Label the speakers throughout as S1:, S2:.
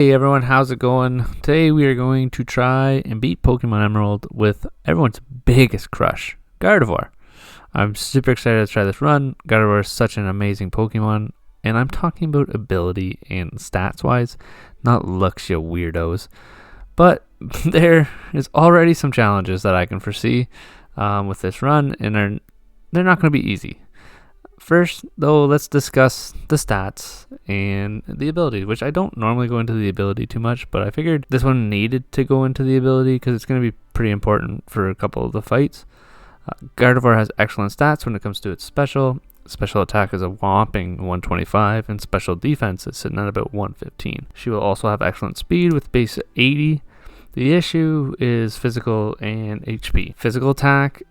S1: Hey everyone, how's it going? Today we are going to try and beat Pokemon Emerald with everyone's biggest crush, Gardevoir. I'm super excited to try this run. Gardevoir is such an amazing Pokemon, and I'm talking about ability and stats wise, not looks, you weirdos. But there is already some challenges that I can foresee with this run, and they're not going to be easy. First, though, let's discuss the stats and the ability, which I don't normally go into the ability too much, but I figured this one needed to go into the ability because it's going to be pretty important for a couple of the fights. Gardevoir has excellent stats when it comes to its special. Special attack is a whopping 125, and special defense is sitting at about 115. She will also have excellent speed with base 80. The issue is physical and HP. Physical attack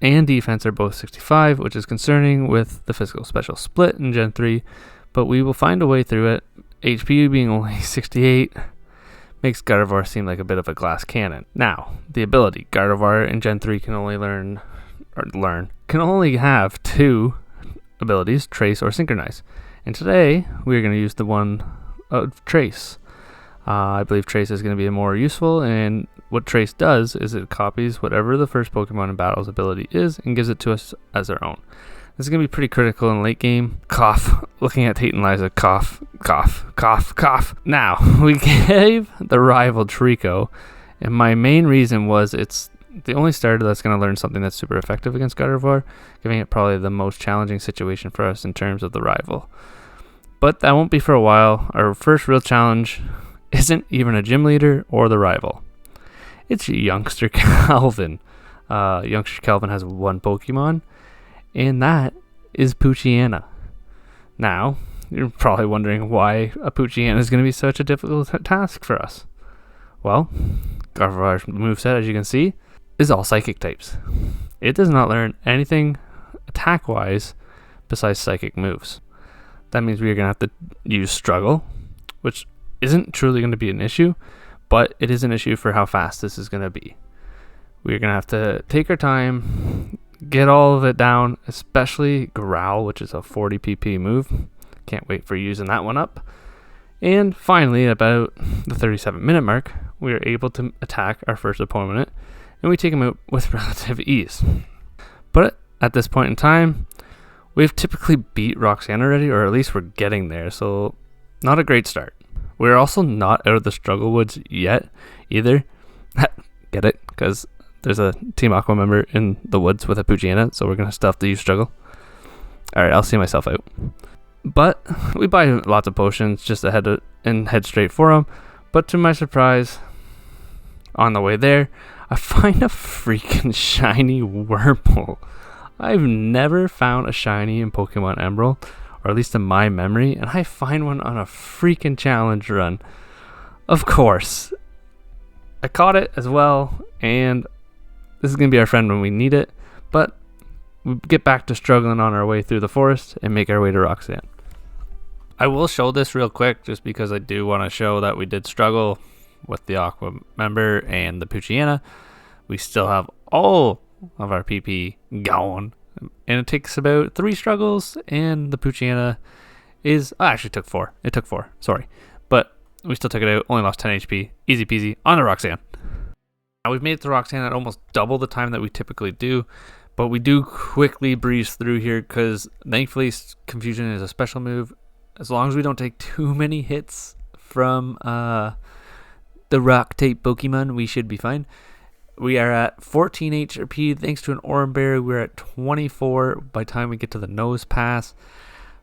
S1: and defense are both 65, which is concerning with the physical special split in Gen 3, but we will find a way through it. HP being only 68 makes Gardevoir seem like a bit of a glass cannon. Now, the ability. Gardevoir in Gen 3 can only can only have two abilities, Trace or Synchronize. And today, we are going to use the one of Trace. I believe Trace is going to be more useful, and what Trace does is it copies whatever the first Pokemon in battle's ability is and gives it to us as our own. This is going to be pretty critical in late game. Cough. Looking at Tate and Liza, cough, cough, cough, cough. Now, we gave the rival Trico, and my main reason was it's the only starter that's going to learn something that's super effective against Gardevoir, giving it probably the most challenging situation for us in terms of the rival. But that won't be for a while. Our first real challenge isn't even a gym leader or the rival. It's youngster Calvin. Youngster Calvin has one Pokemon, and that is Poochyena. Now, you're probably wondering why a Poochyena is going to be such a difficult task for us. Well, Gardevoir's moveset, as you can see, is all psychic types. It does not learn anything attack-wise besides psychic moves. That means we are going to have to use Struggle, which isn't truly going to be an issue, but it is an issue for how fast this is going to be. We're going to have to take our time, get all of it down, especially Growl, which is a 40 PP move. Can't wait for using that one up. And finally, about the 37-minute mark, we are able to attack our first opponent, and we take him out with relative ease. But at this point in time, we've typically beat Roxanne already, or at least we're getting there, so not a great start. We're also not out of the struggle woods yet either. Get it? Because there's a Team Aqua member in the woods with a Poochyena, so we're going to still have to use struggle. Alright, I'll see myself out. But we buy lots of potions just and head straight for them. But to my surprise, on the way there, I find a freaking shiny Wurmple. I've never found a shiny in Pokemon Emerald, or at least in my memory, and I find one on a freaking challenge run. Of course. I caught it as well, and this is going to be our friend when we need it, but we get back to struggling on our way through the forest and make our way to Roxanne. I will show this real quick just because I do want to show that we did struggle with the Aqua member and the Poochyena. We still have all of our PP going. And it takes about 3 struggles, and the Poochyena is... actually took 4. It took 4, sorry. But we still took it out, only lost 10 HP. Easy peasy, on to Roxanne. Now we've made it to Roxanne at almost double the time that we typically do, but we do quickly breeze through here because thankfully Confusion is a special move. As long as we don't take too many hits from the rock type Pokemon, we should be fine. We are at 14 HP thanks to an Oran Berry. We're at 24 by the time we get to the Nose Pass.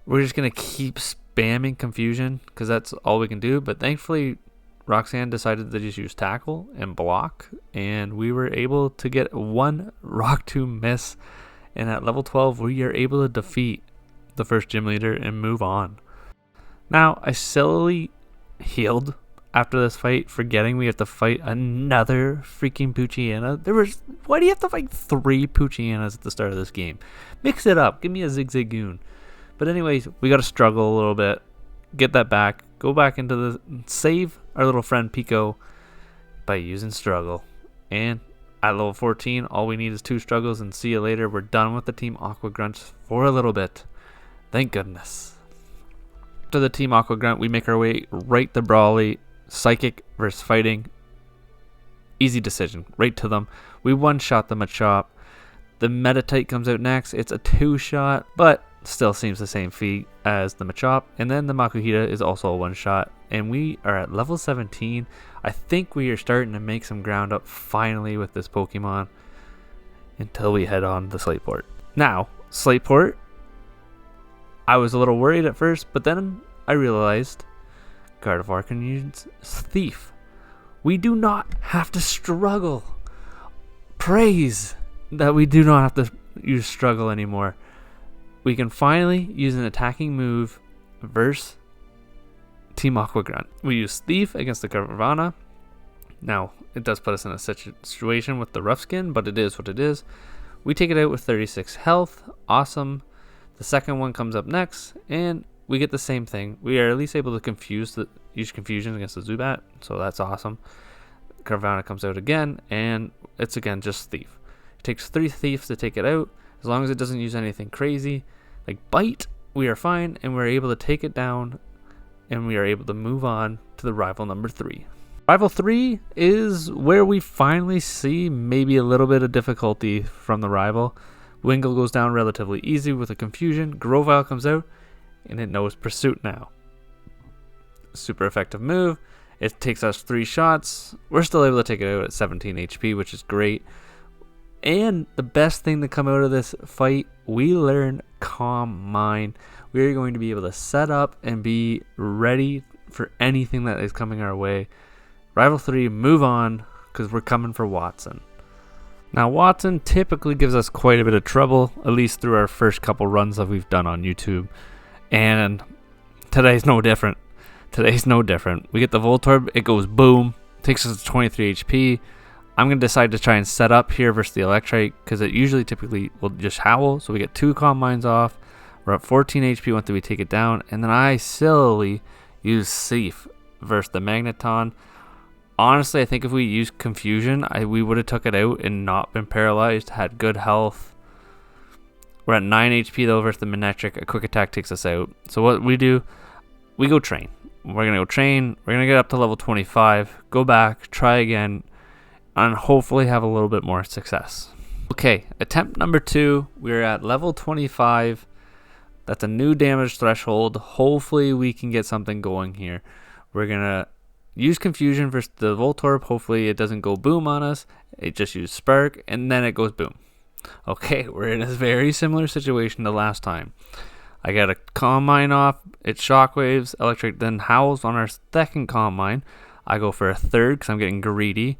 S1: We're just going to keep spamming Confusion because that's all we can do. But thankfully, Roxanne decided to just use Tackle and Block. And we were able to get one Rock Tomb miss. And at level 12, we are able to defeat the first gym leader and move on. Now, I silly healed after this fight, forgetting we have to fight another freaking Poochyena. Why do you have to fight 3 Poochyenas at the start of this game? Mix it up. Give me a Zigzagoon. But anyways, we got to struggle a little bit. Get that back. Go back into the... Save our little friend Pico by using struggle. And at level 14, all we need is 2 struggles, and see you later. We're done with the Team Aqua Grunts for a little bit. Thank goodness. After the Team Aqua Grunt, we make our way right to Brawley. Psychic versus fighting. Easy decision. Right to them. We one-shot the Machop. The Meditite comes out next. It's a 2-shot, but still seems the same feat as the Machop. And then the Makuhita is also a 1-shot. And we are at level 17. I think we are starting to make some ground up finally with this Pokemon until we head on the Slateport. Now, Slateport, I was a little worried at first, but then I realized Gardevoir can use Thief. We do not have to struggle. Praise that we do not have to use struggle anymore. We can finally use an attacking move versus Team Aqua Grunt. We use Thief against the Gardevoir. Now, it does put us in a situation with the rough skin, but it is what it is. We take it out with 36 health. Awesome. The second one comes up next, and we get the same thing. We are at least able to use Confusion against the Zubat, so that's awesome. Gardevoir comes out again, and it's again just Thief. It takes 3 Thieves to take it out. As long as it doesn't use anything crazy like Bite, we are fine, and we're able to take it down, and we are able to move on to the rival number 3. Rival 3 is where we finally see maybe a little bit of difficulty from the rival. Wingull goes down relatively easy with a Confusion. Grovyle comes out, and it knows Pursuit now. Super effective move. It takes us 3 shots. We're still able to take it out at 17 HP, which is great. And the best thing to come out of this fight, we learn Calm Mind. We are going to be able to set up and be ready for anything that is coming our way. Rival 3, move on, because we're coming for Watson. Now, Watson typically gives us quite a bit of trouble, at least through our first couple runs that we've done on YouTube. And today's no different. We get the Voltorb, it goes boom, takes us to 23 HP. I'm going to decide to try and set up here versus the Electrike, because it usually typically will just howl. So we get 2 Calm Minds off. We're at 14 HP once we take it down. And then I silly use Thief versus the Magneton. Honestly, I think if we used Confusion, we would have took it out and not been paralyzed, had good health. We're at 9 HP though versus the Manectric. A quick attack takes us out. So what we do, we go train. We're going to go train. We're going to get up to level 25. Go back, try again, and hopefully have a little bit more success. Okay, attempt number 2. We're at level 25. That's a new damage threshold. Hopefully we can get something going here. We're going to use Confusion versus the Voltorb. Hopefully it doesn't go boom on us. It just used Spark, and then it goes boom. Okay, we're in a very similar situation to last time. I got a Calm Mind off. It Shockwaves. Electric then howls on our second Calm Mind. I go for a third because I'm getting greedy.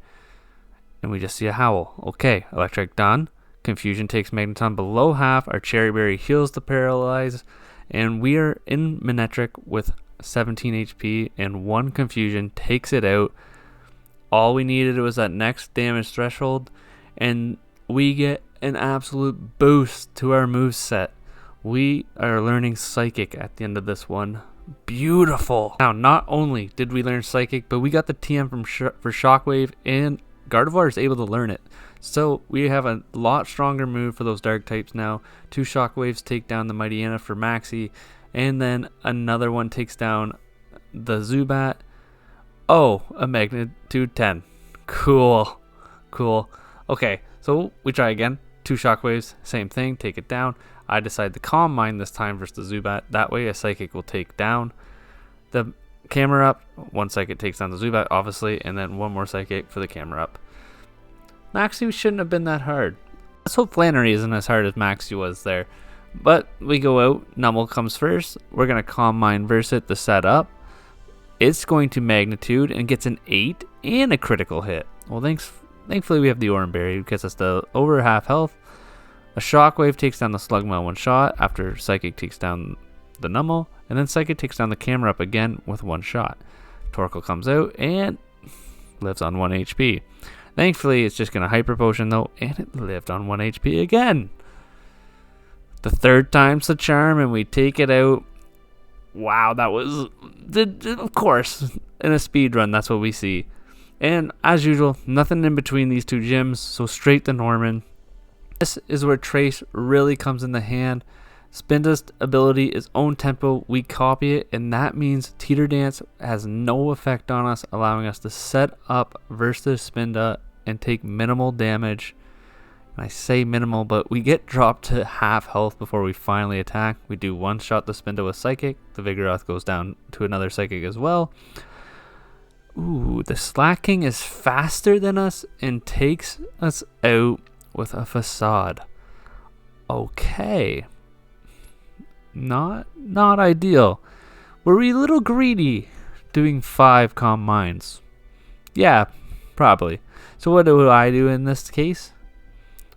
S1: And we just see a howl. Okay, Electric done. Confusion takes Magneton below half. Our Cherry Berry heals the Paralyze. And we are in Manectric with 17 HP. And 1 Confusion takes it out. All we needed was that next damage threshold. And we get an absolute boost to our moveset. We are learning Psychic at the end of this one. Beautiful. Now, not only did we learn Psychic, but we got the TM for Shockwave, and Gardevoir is able to learn it. So we have a lot stronger move for those dark types now. 2 Shockwaves take down the Mightyena for Maxie, and then another one takes down the Zubat. Oh, a magnitude 10. Cool. Okay, so we try again. 2 Shockwaves, same thing, take it down. I decide to Calm Mind this time versus the Zubat. That way a Psychic will take down the camera up. 1 Psychic takes down the Zubat, obviously, and then 1 more Psychic for the camera up. Maxie shouldn't have been that hard. Let's hope Flannery isn't as hard as Maxie was there. But we go out. Numble comes first. We're going to Calm Mind versus it to set up. It's going to Magnitude and gets an 8 and a critical hit. Well, thankfully we have the Oran Berry, who gets us to over half health. A Shockwave takes down the Slugma 1 shot after Psychic takes down the Numble, and then Psychic takes down the camera up again with 1 shot. Torkoal comes out and lives on 1 HP. Thankfully, it's just going to Hyper Potion though, and it lived on 1 HP again. The 3rd time's the charm, and we take it out. Wow, that was, of course, in a speed run, that's what we see. And as usual, nothing in between these 2 gyms, so straight to Norman. This is where Trace really comes in the hand. Spinda's ability is own tempo, we copy it, and that means Teeter Dance has no effect on us, allowing us to set up versus Spinda and take minimal damage. And I say minimal, but we get dropped to half health before we finally attack. We do one shot the Spinda with Psychic. The Vigoroth goes down to another Psychic as well. Ooh, the Slack King is faster than us and takes us out with a Facade. Okay. Not ideal. Were we a little greedy doing 5 Calm Minds? Yeah, probably. So what do I do in this case?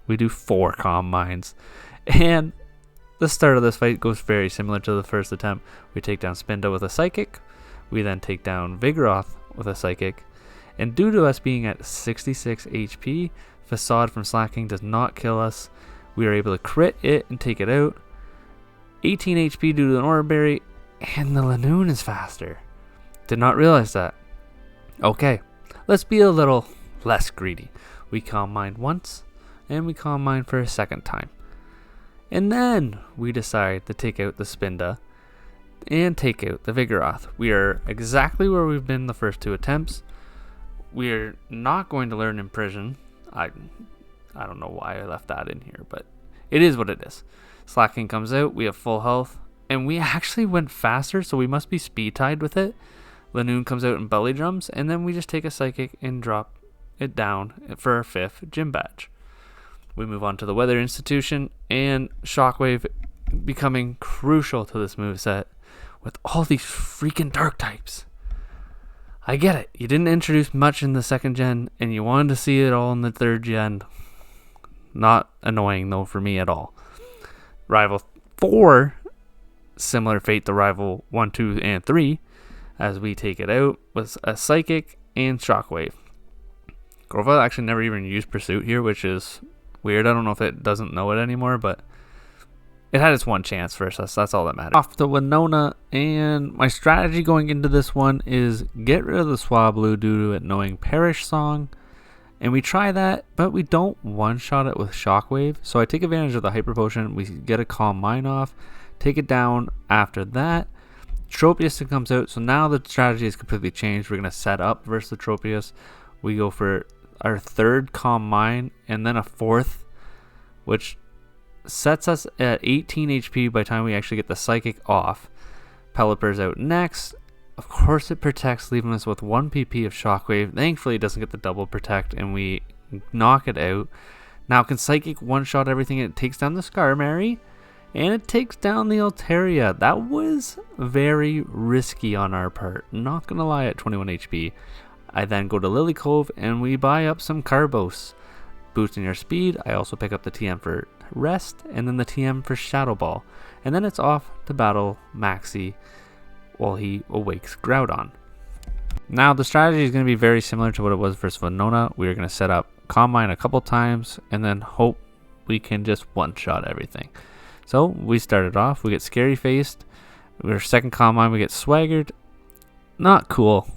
S1: We do 4 Calm Minds. And the start of this fight goes very similar to the first attempt. We take down Spinda with a Psychic. We then take down Vigoroth with a Psychic. And due to us being at 66 HP, Facade from Slack King does not kill us. We are able to crit it and take it out. 18 HP due to an Aura Berry, and the Lanoon is faster. Did not realize that. Okay, let's be a little less greedy. We Calm Mind once, and we Calm Mind for a second time. And then we decide to take out the Spinda and take out the Vigoroth. We are exactly where we've been the first 2 attempts. We're not going to learn Imprison. I don't know why I left that in here, but it is what it is. Slack King comes out, we have full health, and we actually went faster, so we must be speed tied with it. Lanoon comes out and belly drums, and then we just take a Psychic and drop it down for our 5th gym badge. We move on to the Weather Institution, and Shockwave becoming crucial to this moveset with all these freaking dark types. I get it, you didn't introduce much in the 2nd gen, and you wanted to see it all in the 3rd gen. Not annoying though for me at all. Rival 4, similar fate to Rival 1, 2, and 3, as we take it out with a Psychic and Shockwave. Grovyle actually never even used Pursuit here, which is weird. I don't know if it doesn't know it anymore, but it had its one chance for us. That's all that matters. Off to Winona, and my strategy going into this one is get rid of the Swablu due to it knowing Perish Song. And we try that, but we don't one-shot it with Shockwave. So I take advantage of the Hyper Potion. We get a Calm Mind off, take it down after that. Tropius comes out, so now the strategy is completely changed. We're going to set up versus the Tropius. We go for our 3rd Calm Mind, and then a 4th, which sets us at 18 HP by the time we actually get the Psychic off. Pelipper's out next. Of course it protects, leaving us with 1 PP of Shockwave. Thankfully it doesn't get the double protect, and we knock it out. Now can Psychic one-shot everything? It takes down the Skarmory, and it takes down the Altaria. That was very risky on our part, not gonna lie, at 21 HP. I then go to Lily Cove, and we buy up some Carbos. Boosting our speed, I also pick up the TM for Rest, and then the TM for Shadow Ball. And then it's off to battle Maxie while he awakes Groudon. Now the strategy is going to be very similar to what it was versus Winona. We are going to set up Calm Mind a couple times and then hope we can just one-shot everything. So we started off, we get Scary Faced, our 2nd Calm Mind we get Swaggered, not cool.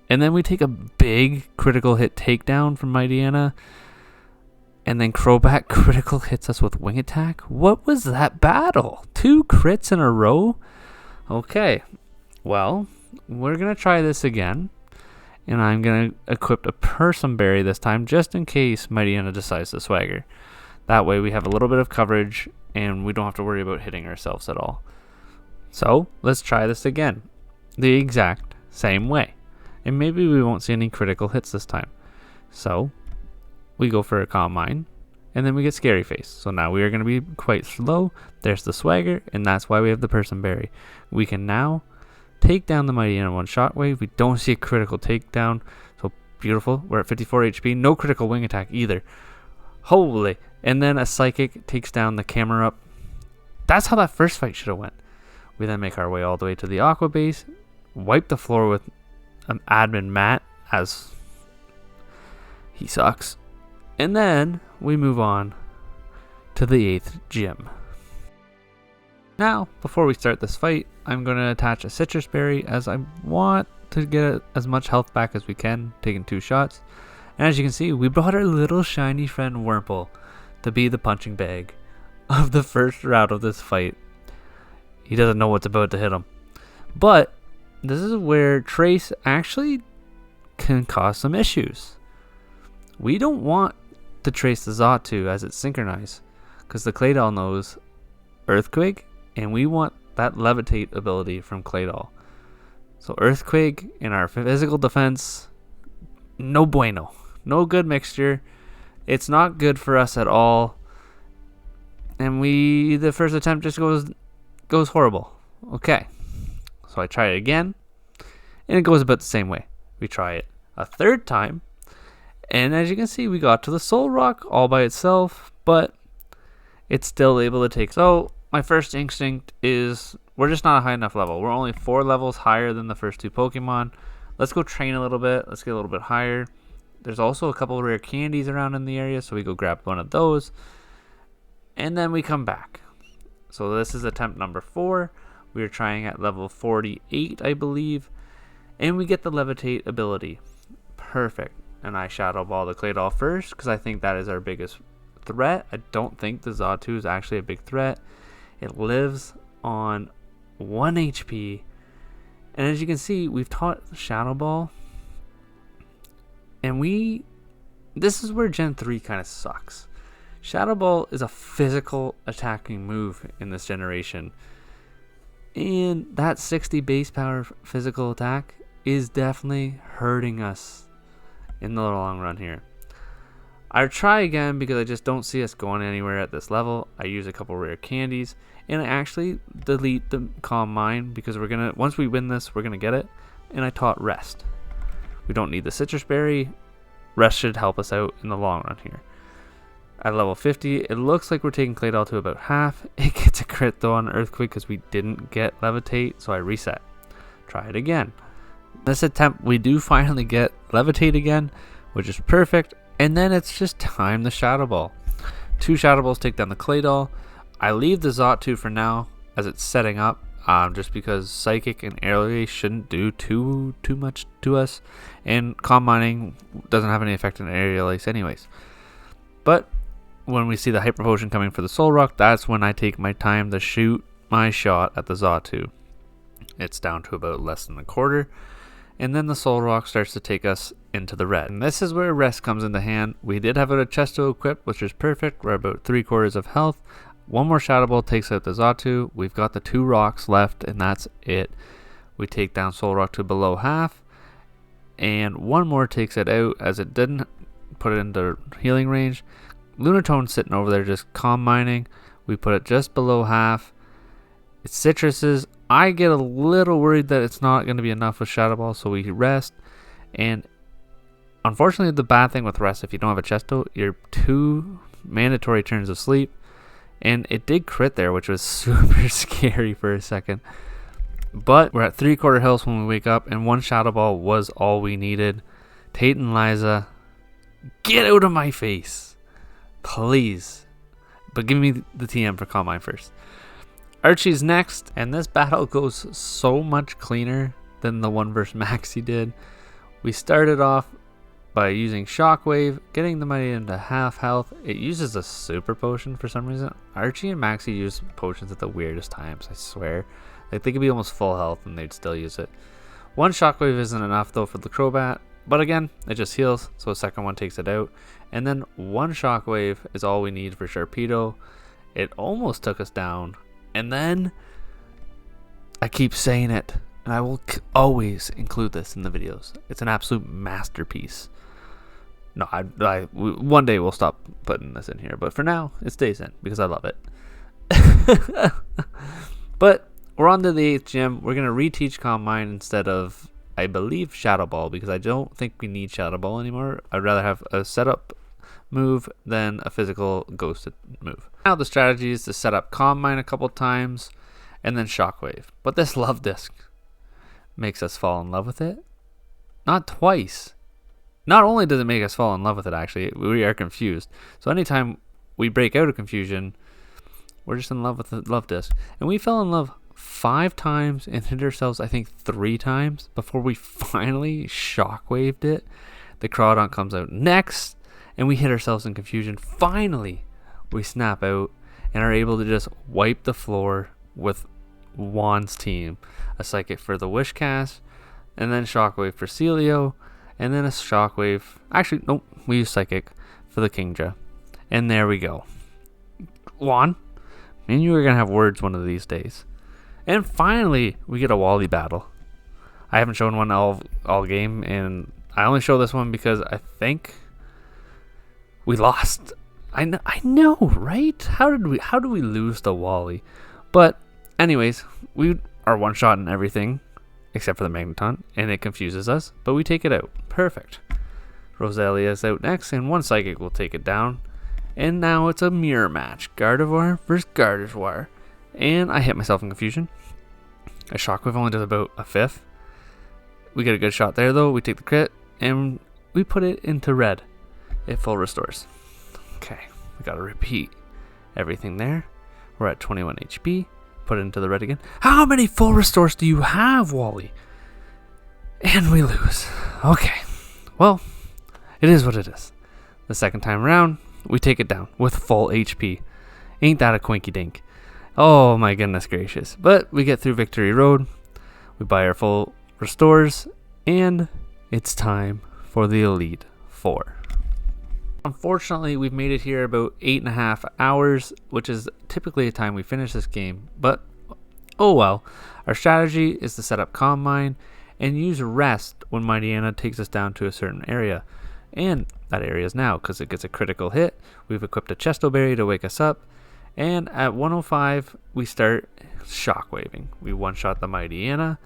S1: And then we take a big critical hit takedown from Mightyena, and then Crobat critical hits us with Wing Attack. What was that battle? 2 crits in a row? Okay. Well, we're going to try this again, and I'm going to equip a Person Berry this time, just in case Mightyena decides to Swagger. That way we have a little bit of coverage, and we don't have to worry about hitting ourselves at all. So, let's try this again, the exact same way, and maybe we won't see any critical hits this time. So, we go for a Calm Mind, and then we get Scary Face. So now we are going to be quite slow. There's the Swagger, and that's why we have the Person Berry. We can now take down the Mightyena one Shockwave. We don't see a critical takedown, so beautiful. We're at 54 HP. No critical Wing Attack either. Holy. And then a Psychic takes down the Camerupt. That's how that first fight should have went. We then make our way all the way to the Aqua Base, wipe the floor with Admin Matt, as he sucks. And then we move on to the 8th gym. Now, before we start this fight, I'm going to attach a Citrus Berry, as I want to get as much health back as we can, taking 2 shots. And as you can see, we brought our little shiny friend Wurmple to be the punching bag of the first round of this fight. He doesn't know what's about to hit him. But this is where Trace actually can cause some issues. We don't want to trace the Xatu as it's synchronized, because the Claydol knows Earthquake, and we want that levitate ability from Claydol. So Earthquake in our physical defense, no bueno. No good mixture. It's not good for us at all. And the first attempt just goes horrible. Okay. So I try it again, and it goes about the same way. We try it a third time, and as you can see, we got to the Soul Rock all by itself, but it's still able to take. So my first instinct is we're just not a high enough level. We're only 4 levels higher than the first 2 Pokemon. Let's go train a little bit. Let's get a little bit higher. There's also a couple of rare candies around in the area, so we go grab one of those, and then we come back. So this is attempt number 4. We are trying at level 48, I believe, and we get the levitate ability. Perfect. And I Shadow Ball the Claydol first, because I think that is our biggest threat. I don't think the Xatu is actually a big threat. It lives on 1 HP, and as you can see, we've taught Shadow Ball, and this is where Gen 3 kind of sucks. Shadow Ball is a physical attacking move in this generation, and that 60 base power physical attack is definitely hurting us in the long run here. I try again because I just don't see us going anywhere at this level. I use a couple rare candies, and I actually delete the Calm Mind because once we win this, we're gonna get it. And I taught Rest. We don't need the Citrus Berry. Rest should help us out in the long run here. At level 50, it looks like we're taking Claydol to about half. It gets a crit though on Earthquake because we didn't get Levitate, so I reset. Try it again. This attempt, we do finally get Levitate again, which is perfect. And then it's just time to Shadow Ball. 2 Shadow Balls take down the Claydol. I leave the Xatu for now as it's setting up, just because Psychic and Aerial Ace shouldn't do too much to us, and Calm Mining doesn't have any effect on Aerial Ace anyways. But when we see the Hyper Potion coming for the Soul Rock, that's when I take my time to shoot my shot at the Xatu. It's down to about less than a quarter, and then the Soul Rock starts to take us into the red. And this is where Rest comes into hand. We did have a Chesto equipped, which is perfect. We're about 3/4 of health. One more Shadow Ball takes out the Xatu. We've got the 2 rocks left, and that's it. We take down Soul Rock to below half, and one more takes it out as it didn't put it into healing range. Lunatone's sitting over there just Calm Mining. We put it just below half. It's Citruses. I get a little worried that it's not going to be enough with Shadow Ball, so we rest. And unfortunately, the bad thing with Rest, if you don't have a Chesto, you're 2 mandatory turns of sleep. And it did crit there, which was super scary for a second. But we're at 3/4 health when we wake up, and 1 Shadow Ball was all we needed. Tate and Liza, get out of my face, please. But give me the TM for Calm Mind first. Archie's next, and this battle goes so much cleaner than the one versus Maxie did. We started off by using Shockwave, getting the Mighty into half health. It uses a super potion for some reason. Archie and Maxie use potions at the weirdest times, I swear. Like, they could be almost full health and they'd still use it. 1 Shockwave isn't enough though for the Crobat, but again, it just heals, so a second one takes it out. And then 1 Shockwave is all we need for Sharpedo. It almost took us down. And then, I keep saying it, and I will always include this in the videos. It's an absolute masterpiece. No, one day we'll stop putting this in here, but for now, it stays in because I love it. But we're on to the 8th gym. We're going to reteach Calm Mind instead of, I believe, Shadow Ball, because I don't think we need Shadow Ball anymore. I'd rather have a setup move than a physical ghosted move. Now the strategy is to set up Calm Mind a couple times and then Shockwave. But this Love Disc makes us fall in love with it. Not twice. Not only does it make us fall in love with it, actually, we are confused. So anytime we break out of confusion, we're just in love with the Love Disc. And we fell in love 5 times and hit ourselves, I think, 3 times before we finally Shockwaved it. The Crawdont comes out next, and we hit ourselves in confusion. Finally, we snap out and are able to just wipe the floor with Juan's team. A Psychic for the Wish Cast, and then Shockwave for Celio, and then a Shockwave. Actually, nope, we use Psychic for the Kingdra. And there we go. Juan, me and you are going to have words one of these days. And finally, we get a Wally battle. I haven't shown one all game, and I only show this one because I think we lost. I know, right? How did we lose to Wally? But anyways, we are one shot in everything except for the Magneton, and it confuses us, but we take it out. Perfect. Roselia is out next, and one Psychic will take it down. And now it's a mirror match. Gardevoir versus Gardevoir. And I hit myself in confusion. A Shockwave only does about a fifth. We get a good shot there though. We take the crit, and we put it into red. It full restores. Okay, we gotta repeat everything there. We're at 21 HP. Put it into the red again. How many full restores do you have, Wally? And we lose. Okay, well, it is what it is. The second time around, we take it down with full HP. Ain't that a quinky dink? Oh my goodness gracious. But we get through Victory Road. We buy our full restores, and it's time for the Elite Four. Unfortunately, we've made it here about 8.5 hours, which is typically the time we finish this game, but oh well. Our strategy is to set up Calm Mind and use Rest when Mightyena takes us down to a certain area. And that area is now, because it gets a critical hit. We've equipped a Chesto Berry to wake us up, and at 105, we start Shockwaving. We one-shot the Mightyena.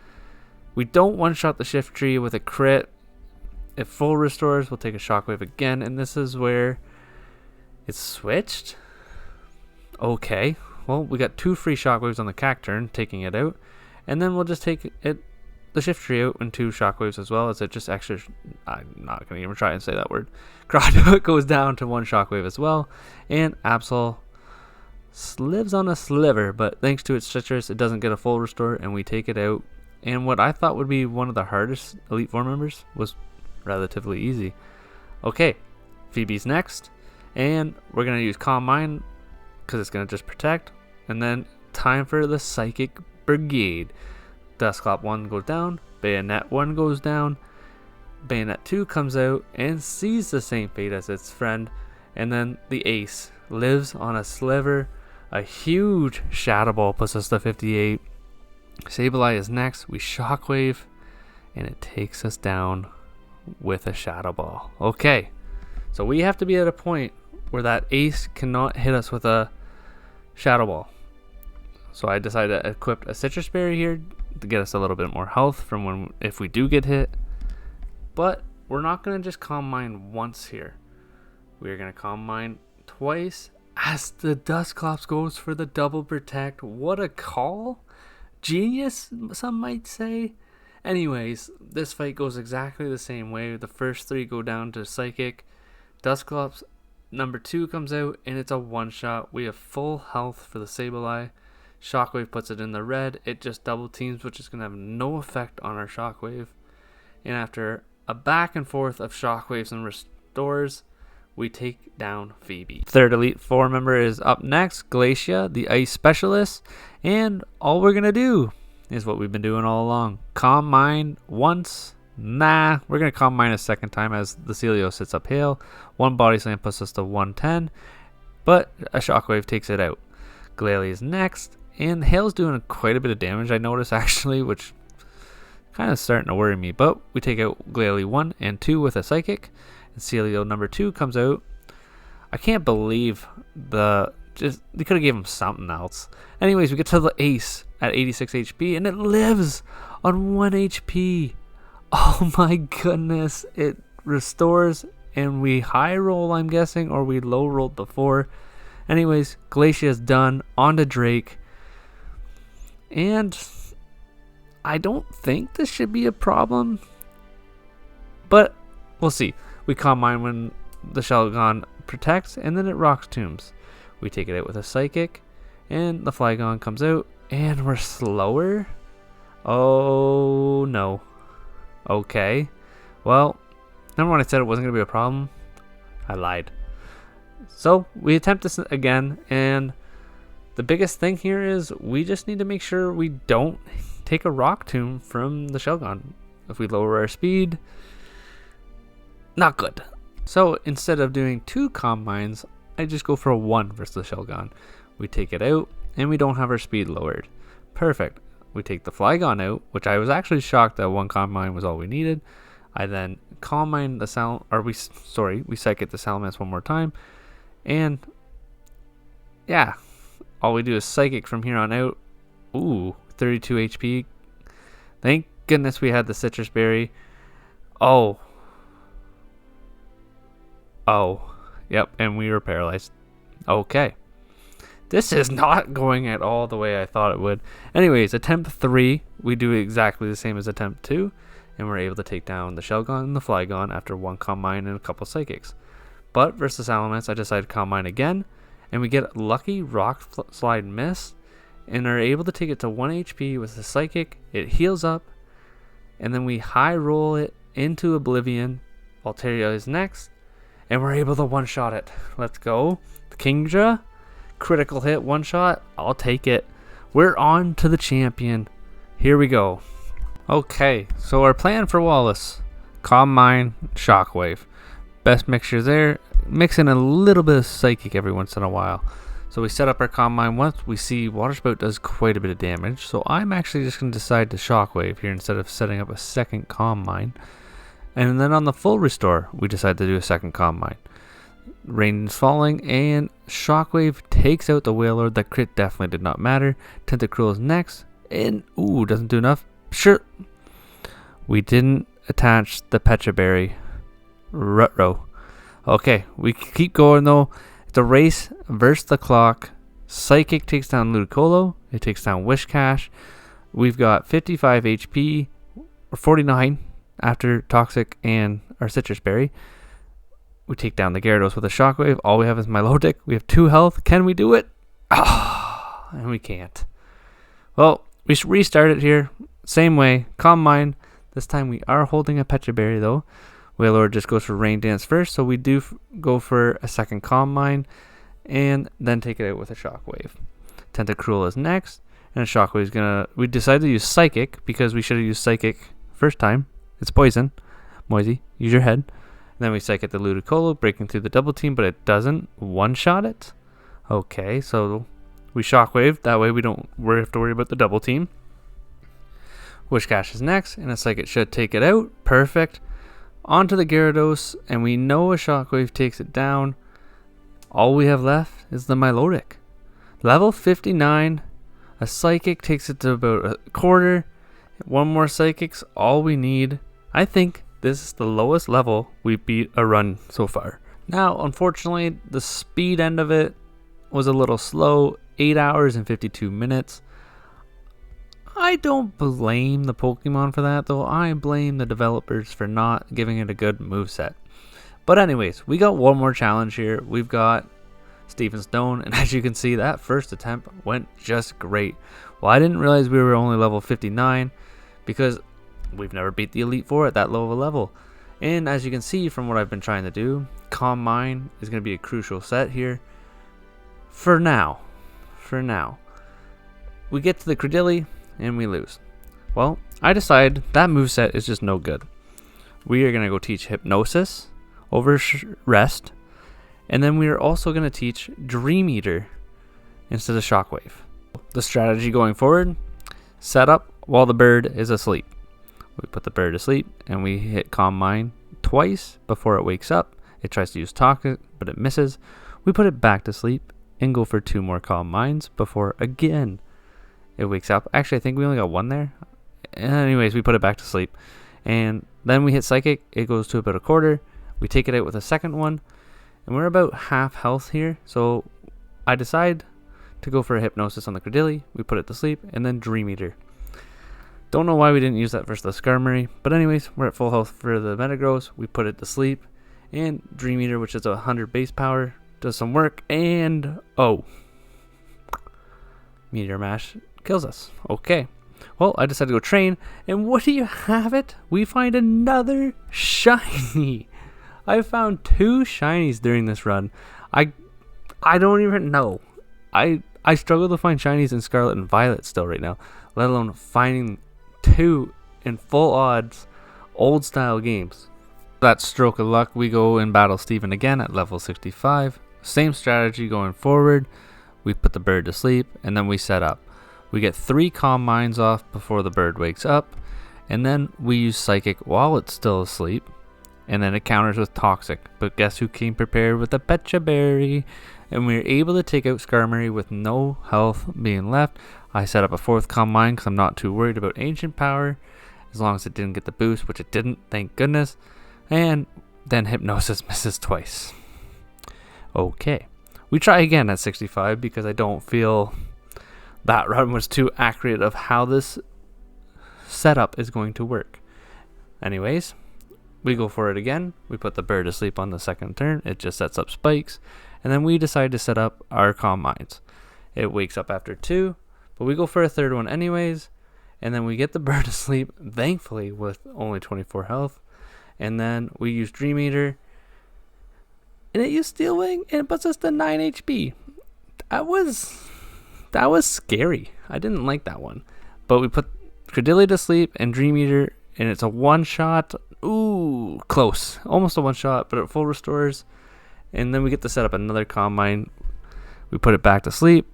S1: We don't one-shot the Shiftry with a crit. If full restores, we'll take a Shockwave again, and this is where it's switched. Okay, well, we got 2 free Shockwaves on the Cacturn, taking it out, and then we'll just take the Shiftry out and 2 Shockwaves as well, as it just extra. I'm not going to even try and say that word. Gardevoir goes down to 1 Shockwave as well, and Absol lives on a sliver, but thanks to its citrus, it doesn't get a full restore, and we take it out. And what I thought would be one of the hardest Elite Four members was relatively easy. Okay, Phoebe's next, and we're going to use Calm Mind because it's going to just protect, and then time for the Psychic Brigade. Dusclops 1 goes down, Bayonet 1 goes down, Bayonet 2 comes out and sees the same fate as its friend, and then the Ace lives on a sliver. A huge Shadow Ball puts us to 58. Sableye is next, we Shockwave, and it takes us down with a Shadow Ball. Okay, so we have to be at a point where that Ace cannot hit us with a Shadow Ball. So I decided to equip a Citrus Berry here to get us a little bit more health from when if we do get hit. But we're not going to just Calm Mind once here. We're going to Calm Mind twice as the Dusclops goes for the double protect. What a call. Genius, some might say. Anyways, this fight goes exactly the same way. The first 3 go down to Psychic. Dusclops number 2 comes out, and it's a one-shot. We have full health for the Sableye. Shockwave puts it in the red. It just double teams, which is going to have no effect on our Shockwave. And after a back and forth of Shockwaves and restores, we take down Phoebe. Third Elite Four member is up next, Glacia, the Ice Specialist. And all we're going to do is what we've been doing all along. Calm Mind once. Nah, we're going to Calm Mind a second time as the Celio sits up Hail. 1 Body Slam puts us to 110, but a Shockwave takes it out. Glalie is next, and Hail's doing quite a bit of damage, I noticed actually, which kind of starting to worry me. But we take out Glalie 1 and 2 with a Psychic, and Celio number 2 comes out. I can't believe they could have gave him something else. Anyways, we get to the Ace at 86 HP, and it lives on 1 HP. Oh my goodness. It restores, and we high roll, I'm guessing, or we low rolled before. Anyways, Glacia is done. On to Drake. And I don't think this should be a problem, but we'll see. We Calm Mind when the Shelgon protects, and then it rocks Tombs. We take it out with a Psychic, and the Flygon comes out, and we're slower. Oh no. Okay. Well, remember when I said it wasn't going to be a problem? I lied. So we attempt this again, and The biggest thing here is we just need to make sure we don't take a rock tomb from the Shelgon. If we lower our speed, not good. So instead of doing 2 Calm Minds, I just go for a 1 versus the Shelgon. We take it out, and we don't have our speed lowered. Perfect. We take the Flygon out, which I was actually shocked that 1 Calm Mind was all we needed. I then Calm Mind the we Psychic the Salamence one more time. And yeah, all we do is Psychic from here on out. Ooh, 32 HP. Thank goodness we had the Citrus Berry. Oh. Yep, and we were paralyzed. Okay. This is not going at all the way I thought it would. Anyways, attempt 3, we do exactly the same as attempt 2, and we're able to take down the Shelgon and the Flygon after 1 Calm Mind and a couple Psychics. But versus Salamence, I decided to Calm Mind again, and we get lucky Rock Slide Miss, and are able to take it to 1 HP with the Psychic. It heals up, and then we high roll it into Oblivion. Altaria is next, and we're able to one-shot it. Let's go. The Kingdra. Critical hit, 1 shot. I'll take it. We're on to the champion. Here we go. Okay, so our plan for Wallace: Calm Mind, Shockwave. Best mixture there. Mix in a little bit of Psychic every once in a while. So we set up our Calm Mind once. We see Water Spout does quite a bit of damage. So I'm actually just going to decide to Shockwave here instead of setting up a second Calm Mind. And then on the full restore, we decide to do a second Calm Mind. Rain is falling, and Shockwave takes out the Wailord. That crit definitely did not matter. Tentacruel is next, and ooh, doesn't do enough. Sure, we didn't attach the Pecha Berry. Rutrow. Okay, we keep going though. It's a race versus the clock. Psychic takes down Ludicolo. It takes down Wishcash. We've got 55 HP, or 49 after Toxic and our Citrus Berry. We take down the Gyarados with a Shockwave. All we have is Milotic. We have 2 health. Can we do it? Ah, and we can't. Well, we should restart it here. Same way. Calm Mind. This time we are holding a Pecha Berry though. Wailord just goes for Rain Dance first, so we do go for a second Calm Mind, and then take it out with a Shockwave. Tentacruel is next, and a Shockwave is gonna. We decided to use Psychic because we should have used Psychic first time. It's poison. Moisey, use your head. And then we Psychic the Ludicolo, breaking through the double team, but it doesn't one-shot it. Okay, so we Shockwave. That way we don't have to worry about the double team. Wishcash is next, and a Psychic should take it out. Perfect. Onto the Gyarados, and we know a Shockwave takes it down. All we have left is the Milotic. Level 59. A Psychic takes it to about a quarter. 1 more Psychic's all we need. I think this is the lowest level we beat a run so far. Now, unfortunately, the speed end of it was a little slow. 8 hours and 52 minutes. I don't blame the Pokemon for that, though. I blame the developers for not giving it a good moveset. But anyways, we got one more challenge here. We've got Stephen Stone, and as you can see, that first attempt went just great. Well, I didn't realize we were only level 59 because we've never beat the Elite Four at that low of a level. And as you can see from what I've been trying to do, Calm Mind is going to be a crucial set here. For now. We get to the Credilli, and we lose. Well, I decide that moveset is just no good. We are going to go teach Hypnosis over Rest, and then we are also going to teach Dream Eater instead of Shockwave. The strategy going forward: set up while the bird is asleep. We put the bird to sleep, and we hit Calm Mind twice before it wakes up. It tries to use Toxic, but it misses. We put it back to sleep and go for 2 more Calm Minds before again it wakes up. Actually, I think we only got 1 there. Anyways, we put it back to sleep. And then we hit Psychic. It goes to about a quarter. We take it out with a second one. And we're about half health here. So I decide to go for a Hypnosis on the Credilli. We put it to sleep. And then Dream Eater. Don't know why we didn't use that versus the Skarmory. But anyways, we're at full health for the Metagross. We put it to sleep. And Dream Eater, which is 100 base power, does some work. And oh, Meteor Mash kills us. Okay. Well, I decided to go train, and what do you have it? We find another shiny. I found 2 shinies during this run. I don't even know. I I struggle to find shinies in Scarlet and Violet still right now, let alone finding 2 in full odds old style games. That stroke of luck, we go and battle Steven again at level 65. Same strategy going forward. We put the bird to sleep and then we set up. We get 3 calm minds off before the bird wakes up, and then we use Psychic while it's still asleep, and then it counters with Toxic. But guess who came prepared with a Pecha Berry? And we were able to take out Skarmory with no health being left. I set up a 4th calm mind because I'm not too worried about Ancient Power, as long as it didn't get the boost, which it didn't, thank goodness. And then Hypnosis misses twice. Okay, we try again at 65 because I don't feel that run was too accurate of how this setup is going to work. Anyways, we go for it again. We put the bird to sleep on the second turn. It just sets up spikes. And then we decide to set up our calm minds. It wakes up after 2, but we go for a 3rd one anyways. And then we get the bird to sleep, thankfully, with only 24 health. And then we use Dream Eater. And it used Steel Wing, and it puts us to 9 HP. That was scary. I didn't like that one. But we put Credillia to sleep and Dream Eater, and it's a one-shot. Ooh, close. Almost a one-shot, but it full restores. And then we get to set up another Calm Mind. We put it back to sleep,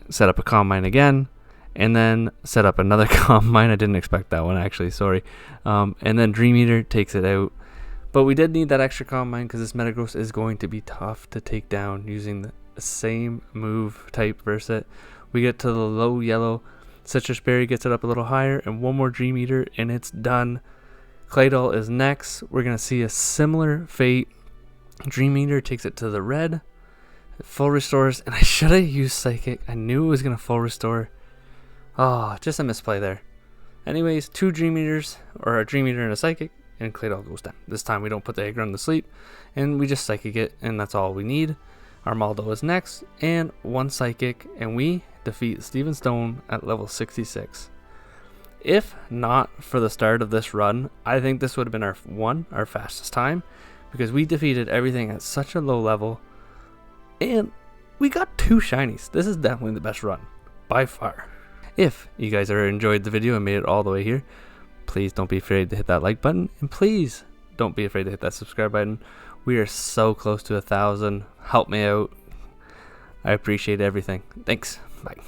S1: set up a Calm Mind again, and then set up another Calm Mind. I didn't expect that one, actually, sorry. And then Dream Eater takes it out. But we did need that extra Calm Mind because this Metagross is going to be tough to take down using the same move type versus it. We get to the low yellow. Citrus Berry gets it up a little higher, and one more Dream Eater, and it's done. Claydol is next. We're going to see a similar fate. Dream Eater takes it to the red. It full restores, and I should have used Psychic. I knew it was going to full restore. Oh, just a misplay there. Anyways, 2 Dream Eaters, or a Dream Eater and a Psychic, and Claydol goes down. This time we don't put the Aggron to sleep, and we just Psychic it, and that's all we need. Armaldo is next, and 1 Psychic, and we defeat Steven Stone at level 66. If not for the start of this run, I think this would have been our fastest time, because we defeated everything at such a low level, and we got 2 shinies. This is definitely the best run, by far. If you guys ever enjoyed the video and made it all the way here, please don't be afraid to hit that like button, and please don't be afraid to hit that subscribe button. We are so close to 1,000. Help me out. I appreciate everything. Thanks. Bye.